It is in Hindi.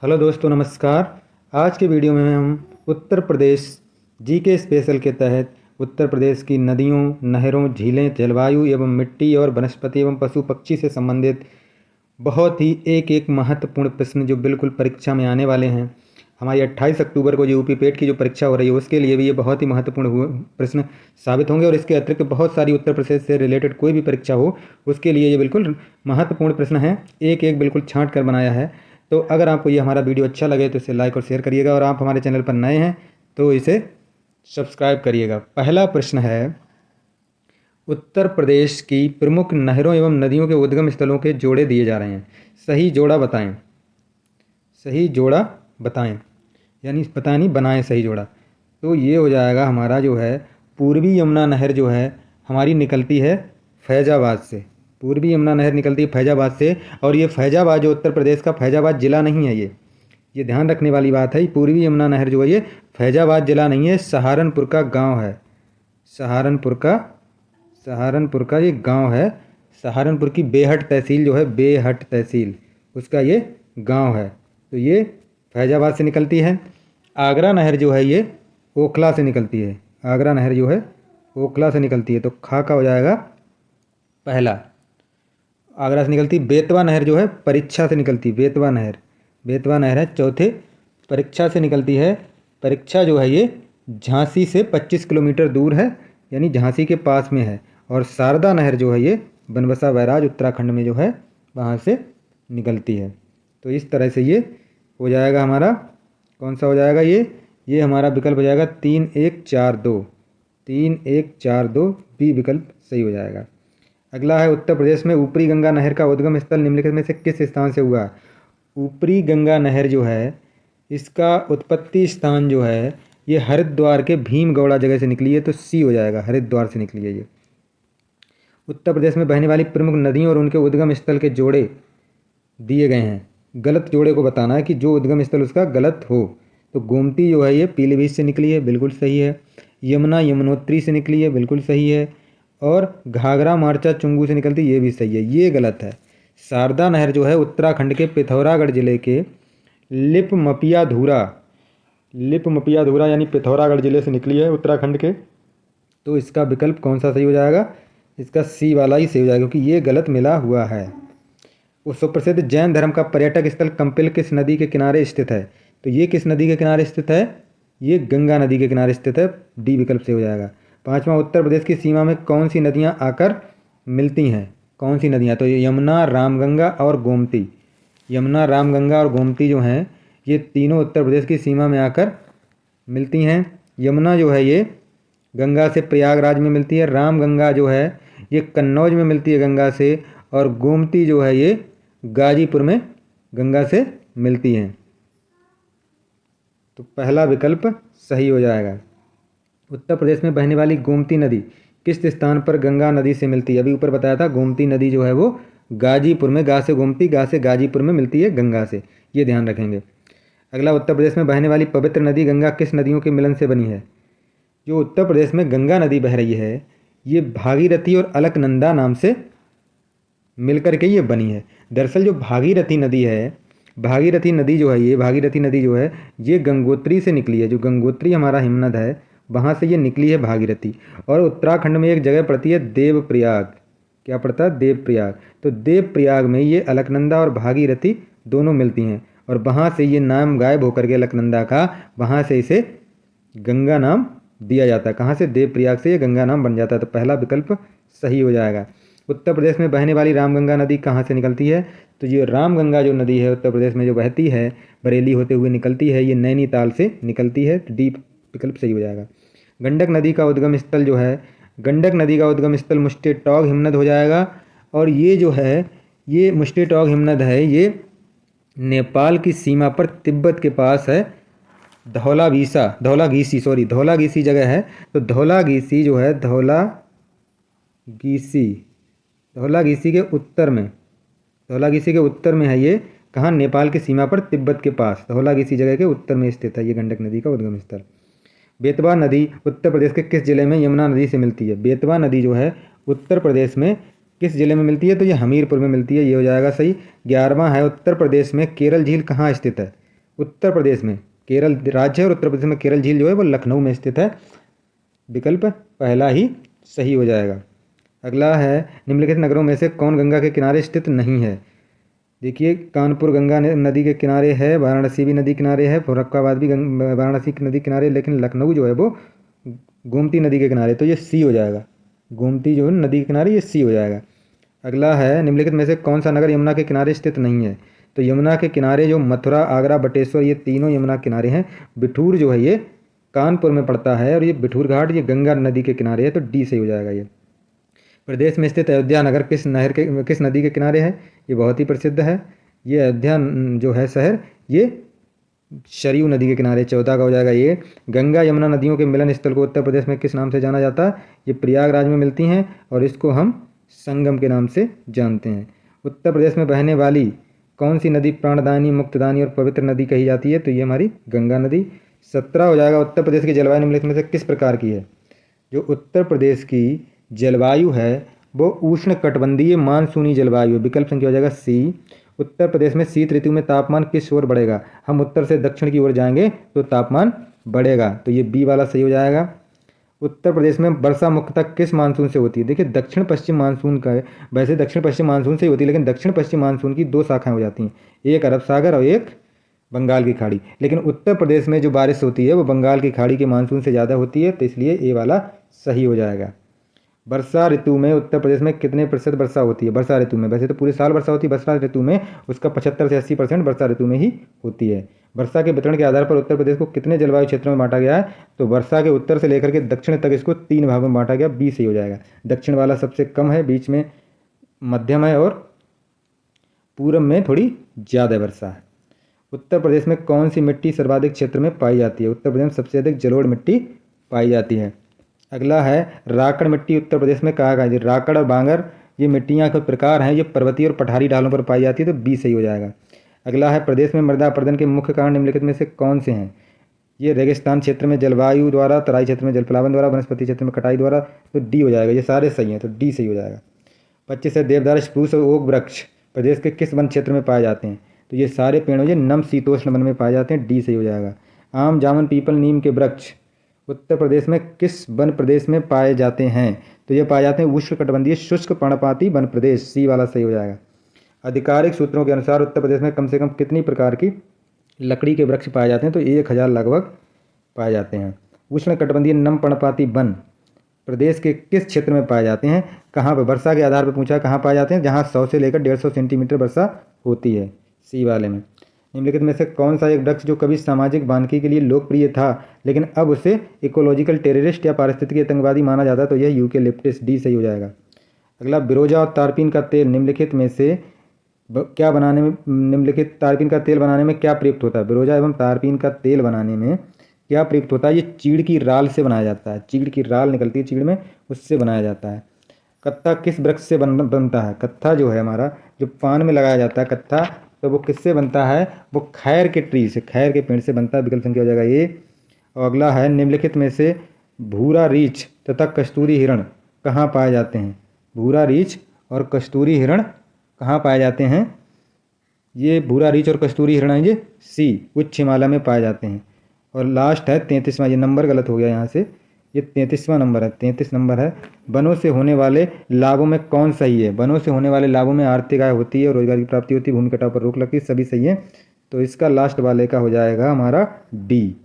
हेलो दोस्तों, नमस्कार। आज के वीडियो में हम उत्तर प्रदेश जीके स्पेशल के तहत उत्तर प्रदेश की नदियों, नहरों, झीलें, जलवायु एवं मिट्टी और वनस्पति एवं पशु पक्षी से संबंधित बहुत ही एक महत्वपूर्ण प्रश्न जो बिल्कुल परीक्षा में आने वाले हैं। हमारी 28 अक्टूबर को जो यूपी पेट की जो परीक्षा हो रही है उसके लिए भी ये बहुत ही महत्वपूर्ण प्रश्न साबित होंगे। और इसके अतिरिक्त बहुत सारी उत्तर प्रदेश से रिलेटेड कोई भी परीक्षा हो उसके लिए ये बिल्कुल महत्वपूर्ण प्रश्न है। एक बिल्कुल छांट कर बनाया है। तो अगर आपको ये हमारा वीडियो अच्छा लगे तो इसे लाइक और शेयर करिएगा, और आप हमारे चैनल पर नए हैं तो इसे सब्सक्राइब करिएगा। पहला प्रश्न है, उत्तर प्रदेश की प्रमुख नहरों एवं नदियों के उद्गम स्थलों के जोड़े दिए जा रहे हैं। सही जोड़ा बताएं। सही जोड़ा बताएं, यानी पता नहीं बनाएं सही जोड़ा। तो ये हो जाएगा हमारा जो है पूर्वी यमुना नहर जो है हमारी निकलती है फैजाबाद से। पूर्वी यमुना नहर निकलती है फैजाबाद से, और ये फैजाबाद जो उत्तर प्रदेश का फैजाबाद ज़िला नहीं है। ये ध्यान रखने वाली बात है। पूर्वी यमुना नहर जो है ये फैजाबाद ज़िला नहीं है, सहारनपुर का गांव है। सहारनपुर का ये गांव है। सहारनपुर की बेहट तहसील जो है, बेहट तहसील, उसका ये गांव है। तो ये फैजाबाद से निकलती है। आगरा नहर जो है ये ओखला से निकलती है। आगरा नहर जो है ओखला से निकलती है। तो खा का हो जाएगा पहला, आगरा से निकलती। बेतवा नहर जो है परीक्षा से निकलती है। बेतवा नहर है चौथे, परीक्षा से निकलती है। परीक्षा जो है ये झांसी से 25 किलोमीटर दूर है, यानी झांसी के पास में है। और शारदा नहर जो है ये बनबसा बैराज उत्तराखंड में जो है वहाँ से निकलती है। तो इस तरह से ये हो जाएगा हमारा, कौन सा हो जाएगा ये हमारा विकल्प हो जाएगा 3142। 3142 बी विकल्प सही हो जाएगा। अगला है, उत्तर प्रदेश में ऊपरी गंगा नहर का उद्गम स्थल निम्नलिखित में से किस स्थान से हुआ। ऊपरी गंगा नहर जो है इसका उत्पत्ति स्थान जो है ये हरिद्वार के भीमगौड़ा जगह से निकली है। तो सी हो जाएगा, हरिद्वार से निकली है ये। उत्तर प्रदेश में बहने वाली प्रमुख नदियों और उनके उद्गम स्थल के जोड़े दिए गए हैं। गलत जोड़े को बताना है कि जो उद्गम स्थल उसका गलत हो। तो गोमती जो है ये पीलीभीत से निकली है, बिल्कुल सही है। यमुना यमुनोत्री से निकली है, बिल्कुल सही है। और घाघरा मार्चा चुंगू से निकलती, ये भी सही है। ये गलत है। शारदा नहर जो है उत्तराखंड के पिथौरागढ़ जिले के लिपमपियाधुरा यानी पिथौरागढ़ जिले से निकली है, उत्तराखंड के। तो इसका विकल्प कौन सा सही हो जाएगा, इसका सी वाला ही सही हो जाएगा, क्योंकि ये गलत मिला हुआ है। उस सुप्रसिद्ध जैन धर्म का पर्यटक स्थल कंपिल किस नदी के किनारे स्थित है। तो ये किस नदी के किनारे स्थित है, ये गंगा नदी के किनारे स्थित है। डी विकल्प से हो जाएगा। पांचवा, उत्तर प्रदेश की सीमा में कौन सी नदियां आकर मिलती हैं। कौन सी नदियां, तो यमुना, रामगंगा और गोमती। यमुना, रामगंगा और गोमती जो हैं ये तीनों उत्तर प्रदेश की सीमा में आकर मिलती हैं। यमुना जो है ये गंगा से प्रयागराज में मिलती है। रामगंगा जो है ये कन्नौज में मिलती है गंगा से। और गोमती जो है ये गाजीपुर में गंगा से मिलती हैं। तो पहला विकल्प सही हो जाएगा। उत्तर प्रदेश में बहने वाली गोमती नदी किस स्थान पर गंगा नदी से मिलती है। अभी ऊपर बताया था गोमती नदी जो है वो गाजीपुर में, गा से गोमती, गा से गाजीपुर में मिलती है गंगा से, ये ध्यान रखेंगे। अगला, उत्तर प्रदेश में बहने वाली पवित्र नदी गंगा किस नदियों के मिलन से बनी है। जो उत्तर प्रदेश में गंगा नदी बह रही है ये भागीरथी और अलकनंदा नाम से मिलकर के ये बनी है। दरअसल जो भागीरथी नदी है, भागीरथी नदी जो है ये गंगोत्री से निकली है। जो गंगोत्री हमारा हिमनद है वहाँ से ये निकली है भागीरथी। और उत्तराखंड में एक जगह पड़ती है देवप्रयाग। क्या पड़ता है, देवप्रयाग। तो देवप्रयाग में ये अलकनंदा और भागीरथी दोनों मिलती हैं, और वहाँ से ये नाम गायब होकर के अलकनंदा का, वहाँ से इसे गंगा नाम दिया जाता है। कहाँ से, देवप्रयाग से ये गंगा नाम बन जाता है। तो पहला विकल्प सही हो जाएगा। उत्तर प्रदेश में बहने वाली रामगंगा नदी कहाँ से निकलती है। तो ये रामगंगा जो नदी है उत्तर प्रदेश में जो बहती है, बरेली होते हुए निकलती है, ये नैनीताल से निकलती है। तो डी विकल्प सही हो जाएगा। गंडक नदी का उद्गम स्थल जो है, गंडक नदी का उद्गम स्थल मुस्टेटॉग हिमनद हो जाएगा। और ये जो है ये मुस्टेटॉग हिमनद है ये नेपाल की सीमा पर तिब्बत के पास है। धौलागीसी जगह है। तो धौलागीसी जो है धौलागीसी के उत्तर में है ये। कहाँ, नेपाल की सीमा पर तिब्बत के पास धौलागीसी जगह के उत्तर में स्थित है ये गंडक नदी का उद्गम स्थल। बेतवा नदी उत्तर प्रदेश के किस जिले में यमुना नदी से मिलती है। बेतवा नदी जो है उत्तर प्रदेश में किस जिले में मिलती है, तो ये हमीरपुर में मिलती है, ये हो जाएगा सही। 11वां है, उत्तर प्रदेश में केरल झील कहाँ स्थित है। उत्तर प्रदेश में केरल राज्य है और उत्तर प्रदेश में केरल झील जो है वो लखनऊ में स्थित है। विकल्प पहला ही सही हो जाएगा। अगला है निम्नलिखित नगरों में से कौन गंगा के किनारे स्थित नहीं है। देखिए कानपुर गंगा नदी के किनारे है, वाराणसी भी नदी किनारे है, फर्रुखाबाद भी वाराणसी की नदी किनारे, लेकिन लखनऊ जो है वो गोमती नदी के किनारे, तो ये सी हो जाएगा। गोमती जो है नदी के किनारे, ये सी हो जाएगा। अगला है निम्नलिखित में से कौन सा नगर यमुना के किनारे स्थित नहीं है। तो यमुना के किनारे जो मथुरा, आगरा, बटेश्वर, ये तीनों यमुना किनारे हैं। बिठूर जो है ये कानपुर में पड़ता है और ये बिठूर घाट ये गंगा नदी के किनारे है, तो डी सही हो जाएगा। ये प्रदेश में स्थित अयोध्या नगर किस नदी के किनारे है। ये बहुत ही प्रसिद्ध है। ये अयोध्या जो है शहर ये सरयू नदी के किनारे, 14 का हो जाएगा। ये गंगा यमुना नदियों के मिलन स्थल को उत्तर प्रदेश में किस नाम से जाना जाता है। ये प्रयागराज में मिलती हैं और इसको हम संगम के नाम से जानते हैं। उत्तर प्रदेश में बहने वाली कौन सी नदी प्राणदायिनी, मुक्तदायिनी और पवित्र नदी कही जाती है। तो ये हमारी गंगा नदी। 17 हो जाएगा। उत्तर प्रदेश की जलवायु निम्नलिखित में से किस प्रकार की है। जो उत्तर प्रदेश की जलवायु है वो उष्ण कटिबंधीय मानसूनी जलवायु है। विकल्प संख्या हो जाएगा सी। उत्तर प्रदेश में शीत ऋतु में तापमान किस ओर बढ़ेगा। हम उत्तर से दक्षिण की ओर जाएंगे तो तापमान बढ़ेगा, तो ये बी वाला सही हो जाएगा। उत्तर प्रदेश में वर्षा मुख्यतः किस मानसून से होती है। देखिए दक्षिण पश्चिम मानसून का है, वैसे दक्षिण पश्चिम मानसून से ही होती है, लेकिन दक्षिण पश्चिम मानसून की 2 शाखाएं हो जाती हैं, एक अरब सागर और एक बंगाल की खाड़ी। लेकिन उत्तर प्रदेश में जो बारिश होती है वो बंगाल की खाड़ी के मानसून से ज़्यादा होती है, तो इसलिए ए वाला सही हो जाएगा। वर्षा ऋतु में उत्तर प्रदेश में कितने प्रतिशत वर्षा होती है। वर्षा ऋतु में, वैसे तो पूरे साल वर्षा होती है, वर्षा ऋतु में उसका 75 से 80% वर्षा ऋतु में ही होती है। वर्षा के वितरण के आधार पर उत्तर प्रदेश को कितने जलवायु क्षेत्रों में बांटा गया है। तो वर्षा के उत्तर से लेकर के दक्षिण तक इसको 3 भागों में बांटा गया, बी सही हो जाएगा। दक्षिण वाला सबसे कम है, बीच में मध्यम है और पूर्व में थोड़ी ज़्यादा वर्षा है। उत्तर प्रदेश में कौन सी मिट्टी सर्वाधिक क्षेत्र में पाई जाती है। उत्तर प्रदेश में सबसे अधिक जलोढ़ मिट्टी पाई जाती है। अगला है राकड़ मिट्टी उत्तर प्रदेश में कहाँ है। राकड़ और बांगर ये मिट्टियाँ के प्रकार हैं, ये पर्वतीय और पठारी ढालों पर पाई जाती है, तो बी सही हो जाएगा। अगला है प्रदेश में मृदा अपरदन के मुख्य कारण निम्नलिखित में से कौन से हैं। ये रेगिस्तान क्षेत्र में जलवायु द्वारा, तराई क्षेत्र में जलप्लावन द्वारा, वनस्पति क्षेत्र में कटाई द्वारा, तो डी हो जाएगा। ये सारे सही हैं, तो डी सही हो जाएगा। 25 है देवदार, स्प्रूस और ओक वृक्ष प्रदेश के किस वन क्षेत्र में पाए जाते हैं। तो ये सारे पेड़ ये नम शीतोष्ण वन में पाए जाते हैं, डी सही हो जाएगा। आम, जामुन, पीपल, नीम के वृक्ष उत्तर प्रदेश में किस वन प्रदेश में पाए जाते हैं। तो ये पाए जाते हैं उष्णकटिबंधीय शुष्क पर्णपाती वन प्रदेश, सी वाला सही हो जाएगा। आधिकारिक सूत्रों के अनुसार उत्तर प्रदेश में कम से कम कितनी प्रकार की लकड़ी के वृक्ष पाए जाते हैं। तो 1000 लगभग पाए जाते हैं। उष्णकटिबंधीय नम पर्णपाती वन प्रदेश के किस क्षेत्र में पाए जाते हैं। कहाँ पर, वर्षा के आधार पर पूछा कहाँ पाए जाते हैं, जहाँ 100 से लेकर 150 सेंटीमीटर वर्षा होती है, सी वाले में। निम्नलिखित में से कौन सा एक वृक्ष जो कभी सामाजिक वानिकी के लिए लोकप्रिय था लेकिन अब उसे इकोलॉजिकल टेररिस्ट या पारिस्थितिकी आतंकवादी माना जाता है। तो यह यूकेलिप्टस, डी सही हो जाएगा। अगला बिरोजा और तारपीन का तेल निम्नलिखित में से क्या बनाने में, निम्नलिखित तारपीन का तेल बनाने में क्या प्रयुक्त होता है। बिरोजा एवं तारपीन का तेल बनाने में क्या प्रयुक्त होता है। ये चीड़ की राल से बनाया जाता है, चीड़ की राल निकलती है चीड़ में, उससे बनाया जाता है। कत्था किस वृक्ष से बनता है। कत्था जो है हमारा, जो पान में लगाया जाता है कत्था, तो वो किससे बनता है, वो खैर के ट्री से, खैर के पेड़ से बनता है। विकल्प संख्या हो जाएगा ये। और अगला है निम्नलिखित में से भूरा रीछ तथा कस्तूरी हिरण कहाँ पाए जाते हैं। भूरा रीछ और कस्तूरी हिरण कहाँ पाए जाते हैं। ये भूरा रीछ और कस्तूरी हिरण है, ये सी उच्च हिमालय में पाए जाते हैं। और लास्ट है 33वां, ये नंबर गलत हो गया यहाँ से, ये 33वां नंबर है, 33 नंबर है। वनों से होने वाले लाभों में कौन सही है। वनों से होने वाले लाभों में आर्थिक आय होती है, रोजगार की प्राप्ति होती है, भूमि कटाव पर रोक लगती है, सभी सही है। तो इसका लास्ट वाले का हो जाएगा हमारा डी।